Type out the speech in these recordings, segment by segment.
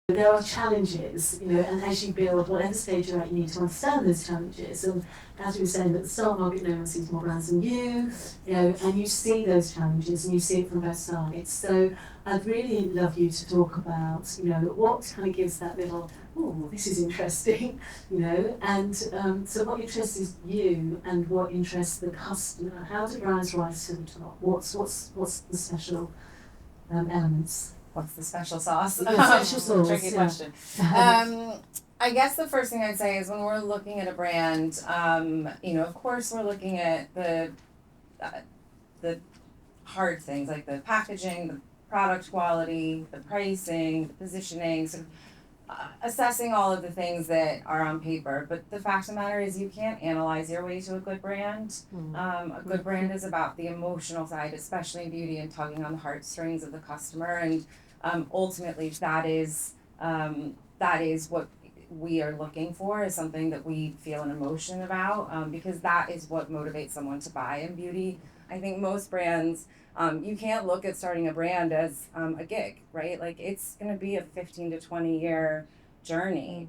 There are challenges, and as you build, whatever stage you're at, you need to understand those challenges. And as we were saying at the start, market, no one sees more brands than and you see those challenges and you see it from both sides. So I'd really love you to talk about, what kind of gives that little, oh, this is interesting, and so what interests you and what interests the customer? How do brands rise to the top? What's the special elements? What's the special sauce? The special sauce, Tricky question. I guess the first thing I'd say is when we're looking at a brand, of course we're looking at the hard things like the packaging, the product quality, the pricing, the positioning, sort of assessing all of the things that are on paper. But the fact of the matter is you can't analyze your way to a good brand. A good brand is about the emotional side, especially in beauty, and tugging on the heartstrings of the customer. And ultimately that is what we are looking for, is something that we feel an emotion about, because that is what motivates someone to buy in beauty. I think most brands, you can't look at starting a brand as a gig, right? Like it's going to be a 15 to 20 year journey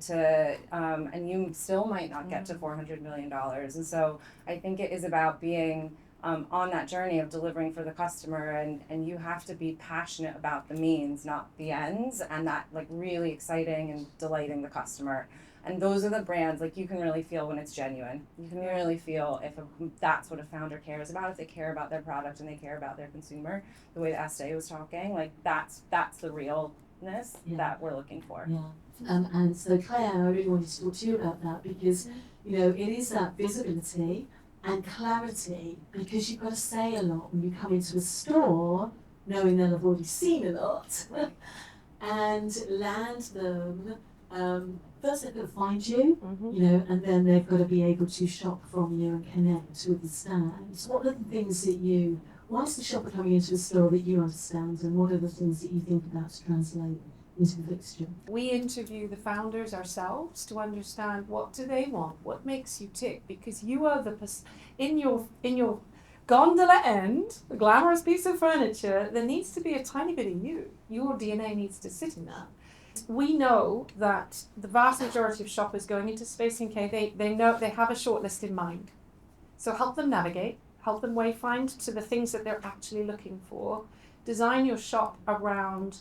and you still might not get to $400 million. And so I think it is about being on that journey of delivering for the customer, and you have to be passionate about the means, not the ends, and that like really exciting and delighting the customer. And those are the brands, like you can really feel when it's genuine. You can really feel if that's what a founder cares about, if they care about their product and they care about their consumer, the way that Estee was talking, like that's the realness that we're looking for. Yeah. And so Claire, I really wanted to talk to you about that because, it is that visibility and clarity, because you've got to say a lot when you come into a store, knowing they'll have already seen a lot, and land them. First they've got to find you, and then they've got to be able to shop from you and connect with the stands. What are the things that why is the shopper coming into a store that you understand, and what are the things that you think about to translate into the fixture? We interview the founders ourselves to understand what do they want, what makes you tick, because you are in your gondola end, the glamorous piece of furniture, there needs to be a tiny bit of you. Your DNA needs to sit in that. We know that the vast majority of shoppers going into Space NK, they know they have a shortlist in mind. So help them navigate, help them wayfind to the things that they're actually looking for. Design your shop around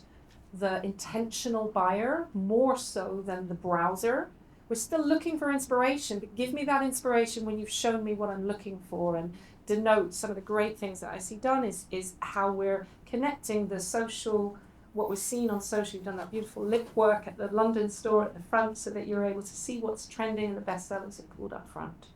the intentional buyer more so than the browser. We're still looking for inspiration, but give me that inspiration when you've shown me what I'm looking for, and denote some of the great things that I see done is how we're connecting the social, what was seen on social. You've done that beautiful lip work at the London store at the front so that you're able to see what's trending and the best sellers are pulled up front.